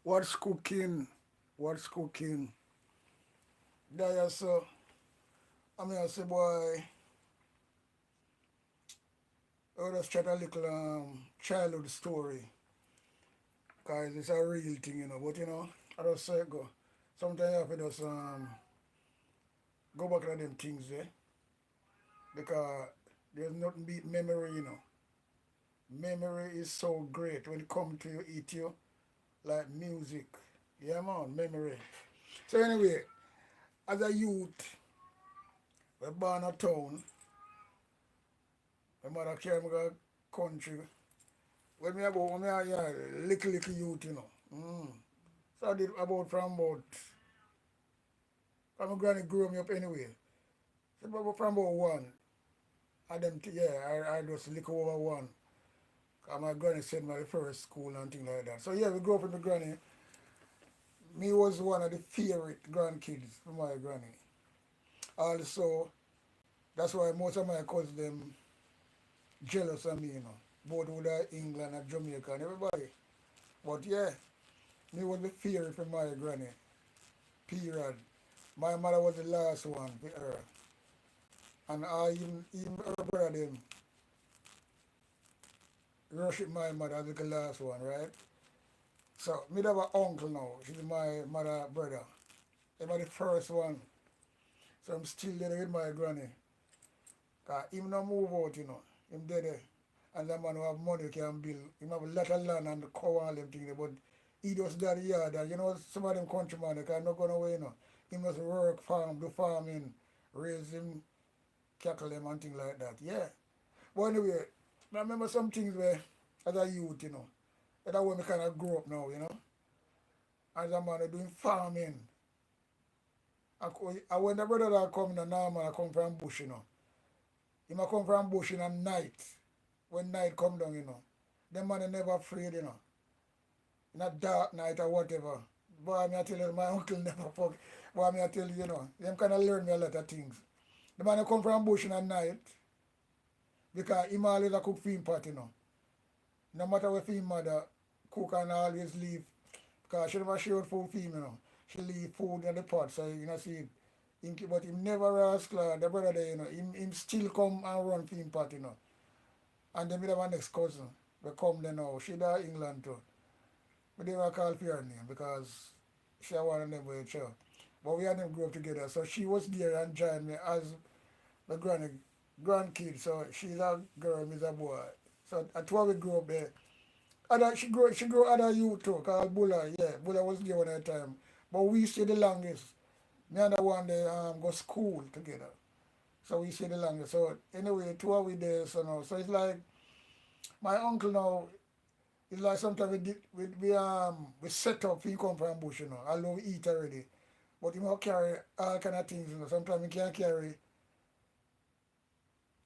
What's cooking? What's cooking? There, so I say, boy, I just chat a little childhood story, cause it's a real thing, But I just say go. Sometimes I have to just go back to them things there, because there's nothing beat memory. Memory is so great when it comes to you eat you like music. Yeah, man, memory. So anyway, as a youth, we born a town. My mother carry me go country. When me a yeah, little youth, So I did from my granny grew me up anyway. So from about one, I just lick over one. Cause my granny sent me to the first school and things like that. So yeah, we grew up with my granny. Me was one of the favorite grandkids for my granny. Also, that's why most of my cousins them jealous of me. Both with England and Jamaica and everybody. But yeah, me was the favorite for my granny. Period. My mother was the last one for her. And even her brother them worship my mother as the last one, right? So me have an uncle now. She's my mother brother. He was the first one. So I'm still there with my granny. Cause him no move out. Him dead there. And that man who have money can build. Him have a lot of land and the cow and them things. But he just got the yard. And some of them countrymen, they can not go nowhere. He must work, farm, do farming, raise him cattle them and things like that. Yeah. But anyway, I remember some things where as a youth. That's when I kind of grew up now. As a man doing farming. And when the brother that come in Norman, I come from bush. He might come from bush in a night. When night come down. Them man never afraid. In a dark night or whatever. Boy, me I tell you, my uncle never fuck. Boy, me I tell you, them kind of learn me a lot of things. The man come from bush in a night because he always a cook for him pot. No matter what him mother cook and always leave because she never shared food for him. She leave food in the pot, so see him, but him never ask the brother there. Him still come and run for him pot. And then we have my next cousin. We come there now. She there England too. But they were called for her name because she one of them with her. But we and them grew up together. So she was there and joined me as my grandkid. So she's a girl, me's a boy. So that's why we grew up there. She grew other youth too, called Bulla. Yeah, Bulla was there one at the time. But we stayed the longest. Me and the one they go school together. So we stayed the longest. So anyway, two of we there, so now. So it's like my uncle now, it's like sometimes we set up he come from bush. I love eat already. But he must carry all kind of things. Sometimes he can't carry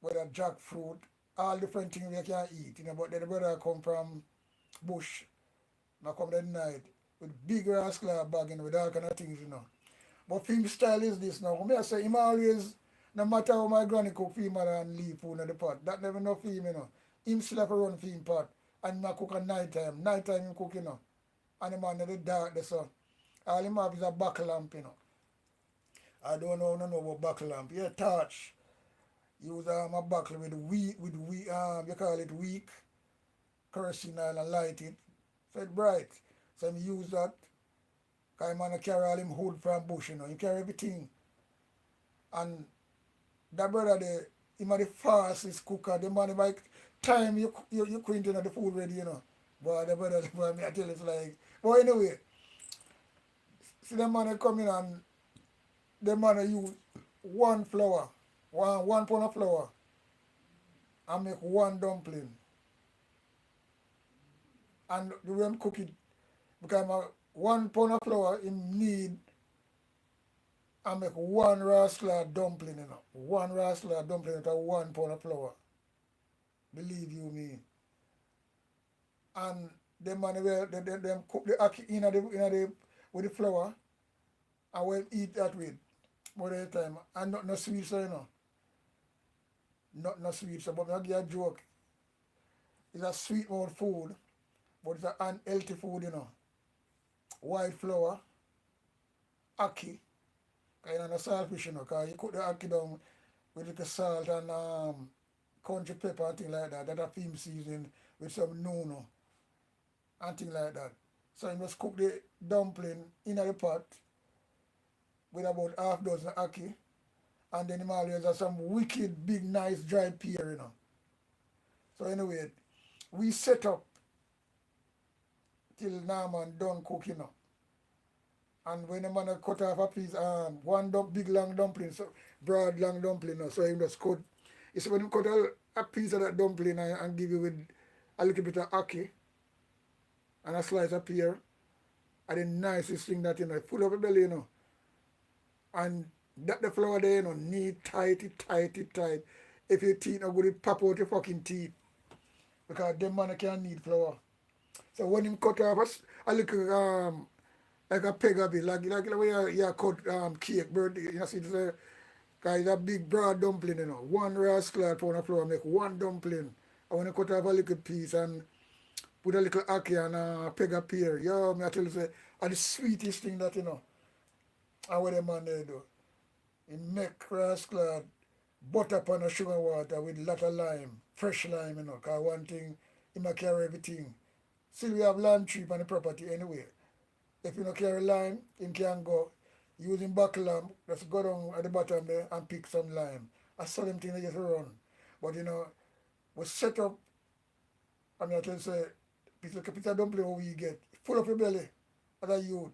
whether jackfruit, all different things we can eat. But then the brother come from bush. Now come that night with big rascal bag, with all kind of things. But film style is this now. When I say him always, no matter how my granny cook for him and leave food in the pot, that never enough for him. Him still have to run for him pot. And I cook at night time. Night time him cook. And the man in the dark there, so all him have is a back lamp. I don't know about back lamp. Yeah, torch. Use a buckle with you call it weak kerosene oil and light it. So it bright. So I use that. Cause man carry all him hood from bush. He carry everything. And that brother there, him are the fastest cooker. The man by time you quint the food ready. But the brother boy, me I tell it's like, but anyway, see the man come in and the man use one flour, one pound of flour and make one dumpling. And the way him cook it, because one pound of flour him need and make one rascal dumpling. One rascal dumpling with a 1 pound of flour. Believe you me. And them man them cook the ackee in the with the flour and we eat that with more of the time. And not no sweet so. Not no sweet so, but I give you a joke. It's a sweet mouth food, but it's an unhealthy food. white flour, ackee, kind of saltfish, you know, because you cook the ackee down with little salt and country pepper and things like that. That a film season with some nuno and things like that. So you must cook the dumpling in the pot with about half dozen ackee, and then you always have some wicked big nice dry pear, you know. So anyway, we set up till Norman done cooking, you know. And when the man cut off a piece, one big long dumpling, so broad long dumpling, you know, so he just cut. You see when you cut a piece of that dumpling and give you with a little bit of ackee and a slice of pear, and the nicest thing that, you know, full of a belly, you know. And that the flour there, you know, neat, tight. If your teeth are good, it pop out your fucking teeth. Because them man can't need flour. So when him cut off a little like a peg of it, like the way you cut cake, birthday, you know, see the because it's a big broad dumpling, you know. One rascal pound of flour make one dumpling. And when you cut off a little piece and put a little ackee and a peg of pear, yo, me I tell you, say, are the sweetest thing that, you know. And what the man there do. He make rascal butter upon a sugar water with lot of lime, fresh lime, you know, because one thing, he might carry everything. Still we have lime tree on the property anyway. If you don't carry lime, you can go using buckle lamp, just go down at the bottom there and pick some lime. I saw them things they just run. But you know, we set up, I mean I tell you say, piece of dumpling we get, full of your belly as a youth,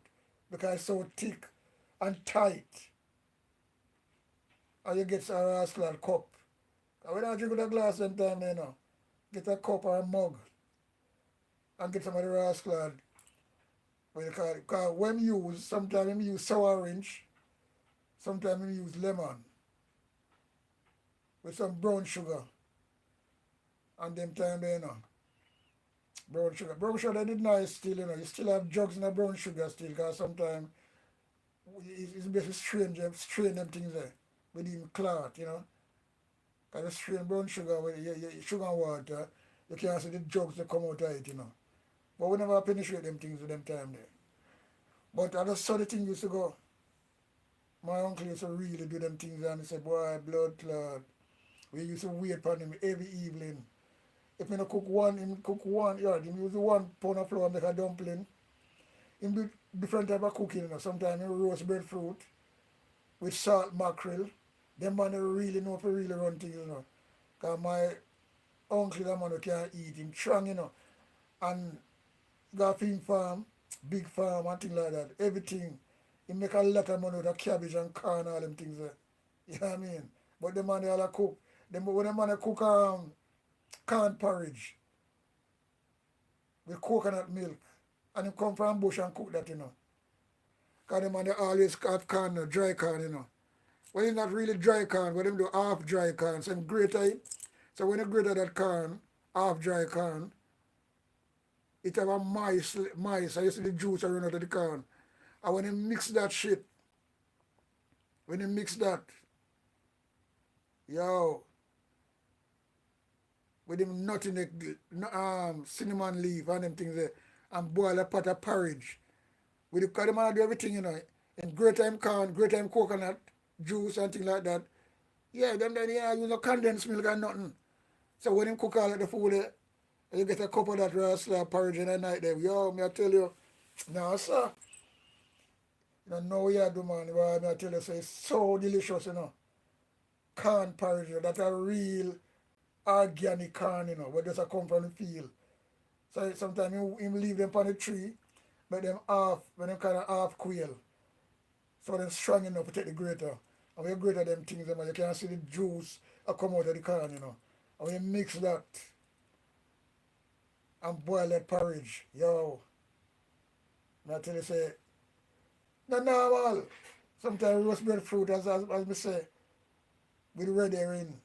because it's so thick and tight. And you get a rascal cup. And when I drink with a glass sometime, you know, get a cup or a mug and get some of the rascal, what you call it. Because when you use, sometimes you use sour orange, sometimes you use lemon with some brown sugar. And them time there, you know, brown sugar. Brown sugar, they did nice still, you know. You still have jugs in the brown sugar still, because sometimes it's basically strain them things there with even clot, you know. Because you strain brown sugar with sugar and water, you can't see the jugs that come out of it, you know. But we never penetrate them things with them time there. But I just saw the thing used to go. My uncle used to really do them things and he said, boy, blood clot. We used to wait for him every evening. If he cook one, yeah, he use 1 pound of flour make a dumpling. He do different type of cooking, you know. Sometimes he roast breadfruit with salt mackerel. Them man really know if really run things, you know. Because my uncle, that man who can't eat him strong, you know. And got a farm, big farm and things like that. Everything. He make a lot of money with a cabbage and corn, all them things there. You know what I mean? But the man they all cook. When the man cook corn porridge with coconut milk, and he come from bush and cook that, you know. Because the man they always have corn, dry corn, you know. Well, it's not really dry corn, but them do half dry corn. So him grate it. So when you grate that corn, half dry corn, it have a mice, I used to see the juice run out of the corn. And when you mix that shit, when you mix that, yo, with them nut in the cinnamon leaf and them things there, and boil a pot of porridge. With the because the man do everything, you know, in great time corn, great time coconut, juice and things like that. Yeah, then yeah, use no condensed milk and nothing. So when him cook all of the food there, you get a cup of that rice porridge in the night there. Yo, me I tell you, now sir, you don't know what you do, man. Well, me I tell you, so it's so delicious, you know. Corn porridge, you know, that a real organic corn, you know, where just a come from the field. So sometimes him leave them on the tree, make them half, when them kind of half quail. So them strong enough to take the grater. And when you grater them things, you can see the juice come out of the corn, you know. And when you mix that and boil that porridge, yo, I tell you, say, not normal. Sometimes roast breadfruit, as me say, with red herring.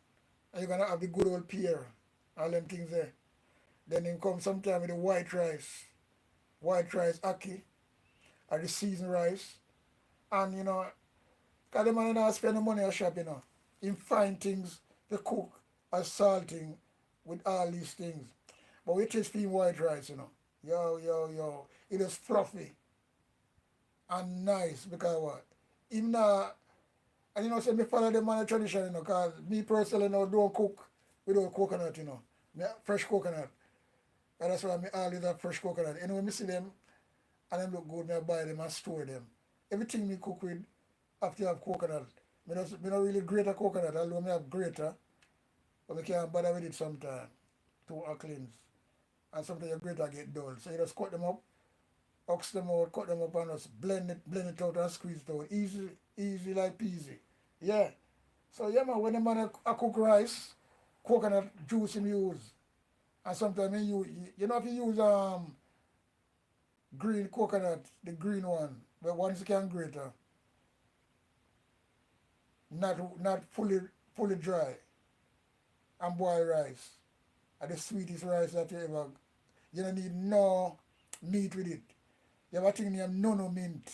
And you're going to have the good old pear, all them things there. Then it comes sometime with the white rice ackee, or the seasoned rice. And, you know, because the man not spend the money at shop, you know. Him find things to cook as salting with all these things. But we taste for white rice, you know. Yo. It is fluffy. and nice because what? Him not, and you know, say me follow the man tradition, you know, because me personally, you know, don't cook without coconut, you know. Me fresh coconut. And that's why me always have fresh coconut. Anyway, me see them and them look good, me I buy them and store them. Everything me cook with after have coconut. Me not really grate a coconut, although me have grater, but me can't bother with it sometimes to cleanse. And sometimes your grater get dull. So you just cut them up, ox them out, cut them up and just blend it out and squeeze it out. Easy, easy like peasy. Yeah. So yeah man, when the man a cook rice, coconut juice him use. And sometimes you know if you use green coconut, the green one, but once you can grate not fully dry and boil rice. And the sweetest rice that you ever you don't need no meat with it. You have a thing named nono mint.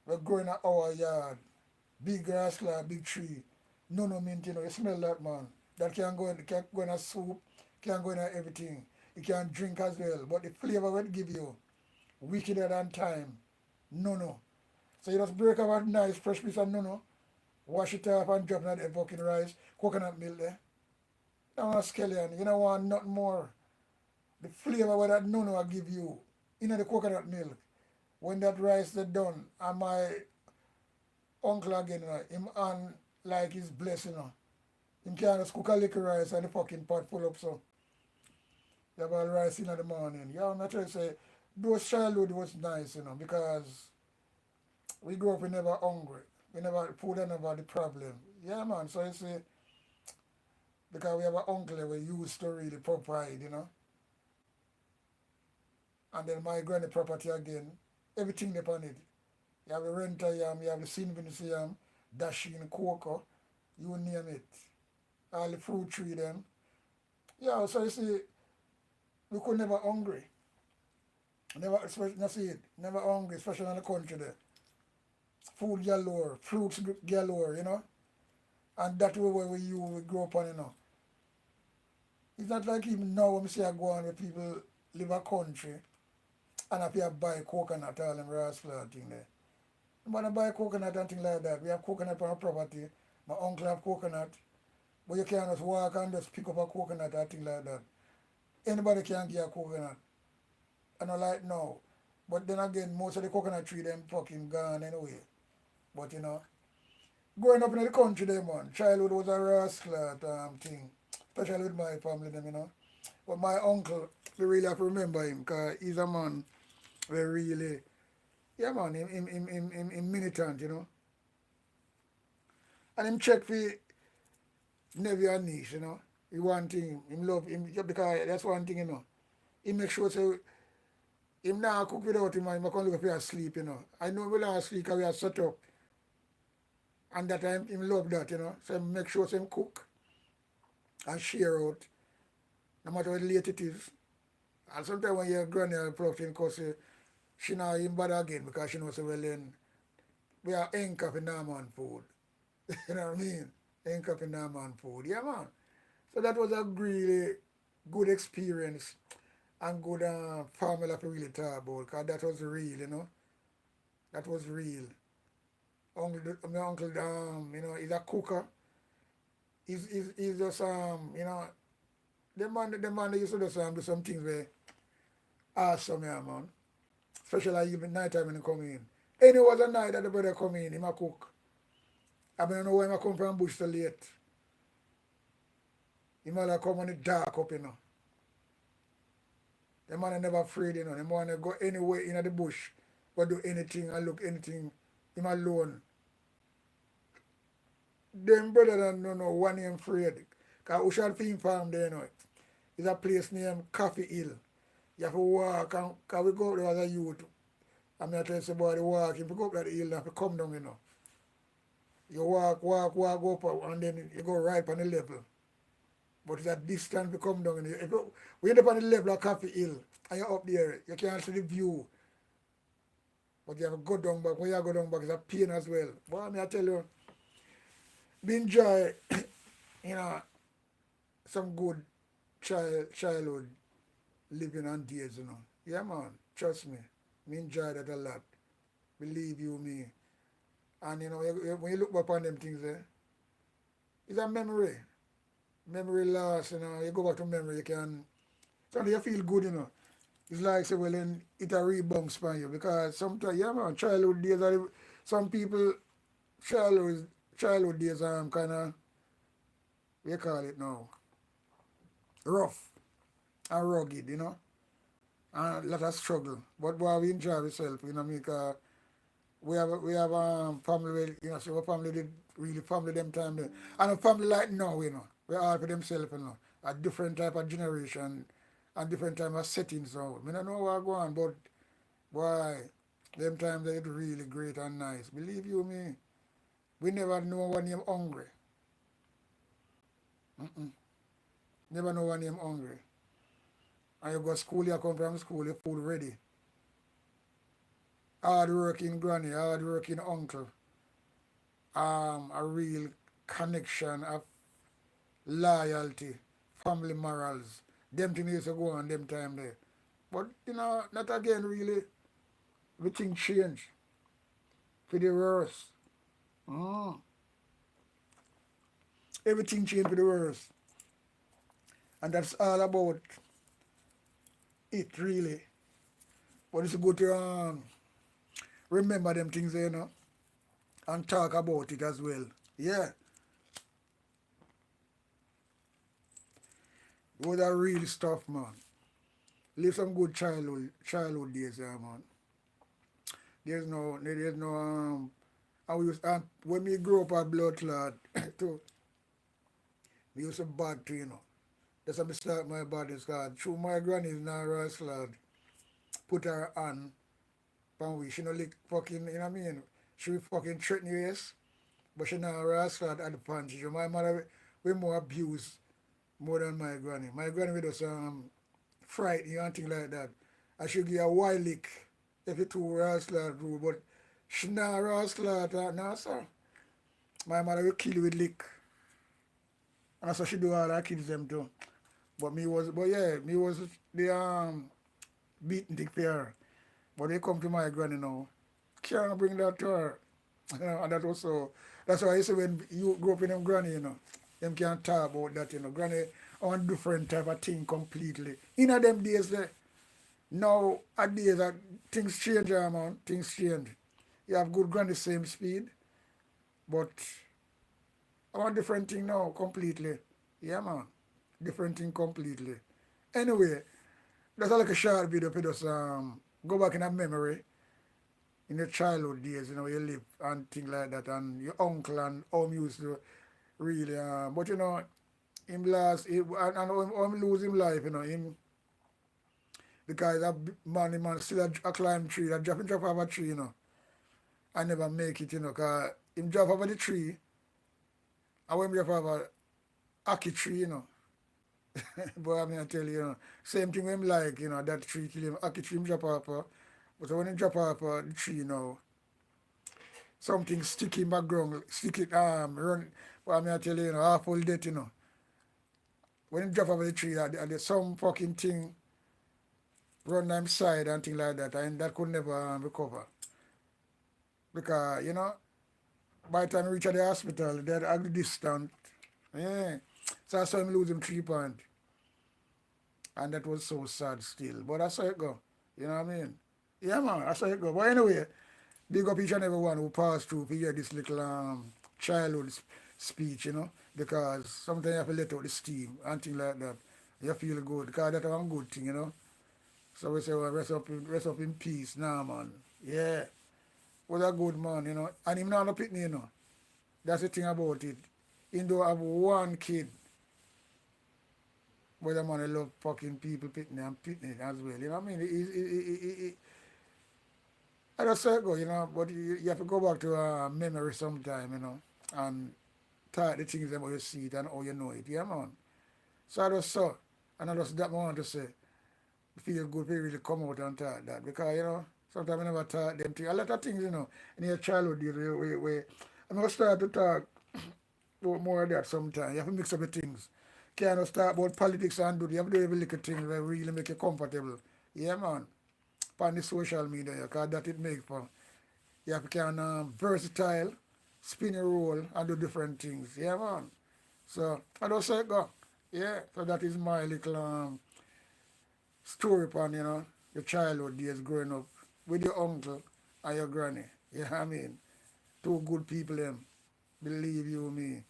We're growing at our yard. Big grass clad, big tree. Nono mint, you know, you smell that man. That can go in a soup, can go in a everything. You can drink as well. But the flavor will give you wickeder than time. Nono. So you just break up a nice fresh piece of nono, wash it off and drop it in the fucking rice, coconut milk there. You don't want scallion, you don't want nothing more. The flavor what that nono will give you in the coconut milk. When that rice is done, and my uncle again, you know, him and like his blessing, you know. Him can just cook a little rice and the fucking pot full up so. You have all rice in the morning. Yeah, I'm not trying to say those childhood was nice, you know, because we grew up we never hungry. We never food and never the problem. Yeah man, so you see because we have an uncle we used to really provide, you know. And then my granny property again, everything upon it. You have the renter yam, you have the Sinvinus yam, dashing cocoa, you name it. All the fruit tree them. Yeah, so you see, we could never hungry. Never, you see it, never hungry, especially in the country there. Food galore, fruits galore, you know. And that way where we grow up on, you know. It's not like even now when we see I go on where people live a country and if you buy coconut, all them rice flour thing there. You want to buy coconut and things like that. We have coconut on our property. My uncle have coconut. But you can't just walk and just pick up a coconut and things like that. Anybody can get a coconut. I don't like now. But then again, most of the coconut tree them fucking gone anyway. But you know, growing up in the country there, man, childhood was a rascal thing. Especially with my family them, you know. But my uncle, we really have to remember him because he's a man we really, yeah man, him militant, you know. And him check for nephew and niece, you know. He want thing, him love him because that's one thing, you know. He make sure so him now cook without him and him can look for sleep, you know. I know we last sleep because we are set up. And that time him love that, you know. So him make sure so him cook and share out, no matter how late it is. And sometimes when your granny are proud because she not even bother again because she knows so well then we are anchor for Norman food. You know what I mean? Anchor for Norman food. Yeah man. So that was a really good experience and good formula to really talk about because that was real, you know. That was real. My uncle, you know, he's a cooker. He's just, you know, the man that used to just do some things very awesome, yeah, man. Especially even night time when he come in. And it was a night that the brother come in, him a cook. I mean, I don't know why I come from bush so late. He might have come on the dark up, you know. The man is never afraid, you know. The man go anywhere in the bush, or do anything and look anything, him alone. Them brother don't know one name afraid. Because Ocean Film Farm there, you know. It's a place named Coffee Hill. You have to walk, and cause we go up there as a youth. I'm not telling somebody walk, if you go up that hill, you have to come down, you know. You walk up, and then you go right on the level. But it's a distance to come down. If you, when you're up on the level of Coffee Hill, and you're up there, you can't see the view. But you have to go down back. When you go down back, it's a pain as well. But I tell you, we enjoy, you know, some good childhood living and days, you know. Yeah, man, trust me. We enjoy that a lot. Believe you me. And when you look back on them things there, it's a memory. Memory loss, you go back to memory, you can sometimes you feel good. It's like say well then it a rebounds for you because sometimes yeah man, childhood days are some people childhood days are kinda we call it now rough and rugged. And a lot of struggle. But boy we enjoy ourselves, because we have family so our family did really family them time there. And a family like now, we all for themselves. A different type of generation and different type of settings now. I don't know what go on, but boy, them times they really great and nice. Believe you me, we never know one name hungry. Mm-mm. Never know one name hungry. And you go school, you come from school, your food ready. Hard working granny, hard working uncle. A real connection of loyalty, family morals. Them things used to go on them time there. But not again really. Everything changed for the worse. Mm. Everything changed for the worse. And that's all about it really. But it's good to remember them things there, and talk about it as well. Yeah. It was a real stuff, man. Live some good childhood days there, man. There's no and when me grew up at blood clot too, me used to bad too. That's how me start my body card. Through my granny's now rice lad, put her on pan we. She no lick fucking, you know what I mean? She fucking threaten you, yes. But she now rice lad at the punch. My mother we more abused more than my granny. My granny with us frighten you and things like that. I should give a wild lick if you two rice lad rule, but she now rice lad, no sir. My mother will kill you with lick. And that's what she do all her kids them too. But me was the beaten dick for her. But they come to my granny now. Can't bring that to her. And that was so that's why I say when you grow up in them granny, them can't talk about that. Granny on different type of thing completely. In them days there, now at days that things change, man. Things change. You have good granny same speed, but I want different thing now completely. Yeah man. Different thing completely. Anyway, that's like a short video for us go back in a memory in your childhood days, you live and things like that and your uncle and how him used to really but him last and how him lose him life, him because that man still a climb tree, that drop off a tree, I never make it, cause him drop off the tree and when him drop off a ackee tree. But I mean, I tell you, same thing with him like, that tree kill him, ackee tree him drop off, but when him drop off the tree now, something stick in background, stick it, run, but I mean, I tell you, half full death. When him drop off the tree, there's some fucking thing run on him side and thing like that, and that could never recover. Because, by the time he reach the hospital, they're at the distant. Yeah. So I saw him lose him 3 points. And that was so sad still. But that's how it go. You know what I mean? Yeah, man, that's how it go. But anyway, big up each and everyone who passed through to hear this little childhood speech, because sometimes you have to let out the steam and things like that. You feel good, because that's one good thing. So we say, well, rest up in peace now, man. Yeah. Was a good man. And him not a pitney. That's the thing about it. He don't have one kid. But the man love fucking people pitney and pitney as well. You know what I mean? I just say go, but you have to go back to memory sometime, and talk the things about you see it and how you know it. Yeah, man. So I just saw, and I just that I want to say, feel good to really come out and talk that. Because, sometimes I never talk them things. A lot of things, in your childhood, I'm going to start to talk about more of that sometimes. You have to mix up the things. Can't just talk about politics and do, you have to do every little thing that really make you comfortable. Yeah, man. On the social media, because that it make for You have to kind versatile, spin a roll and do different things. Yeah, man. So I don't say go. Yeah. So that is my little story upon, your childhood days growing up with your uncle and your granny. You know what I mean? Two good people them. Believe you me.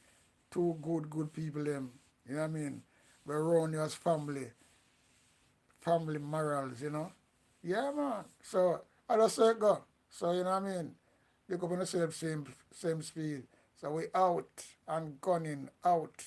Two good people them. You know what I mean? We around you as family morals. Yeah, man. So I just say go. So you know what I mean? Pick up on the same speed. So we out and gunning out.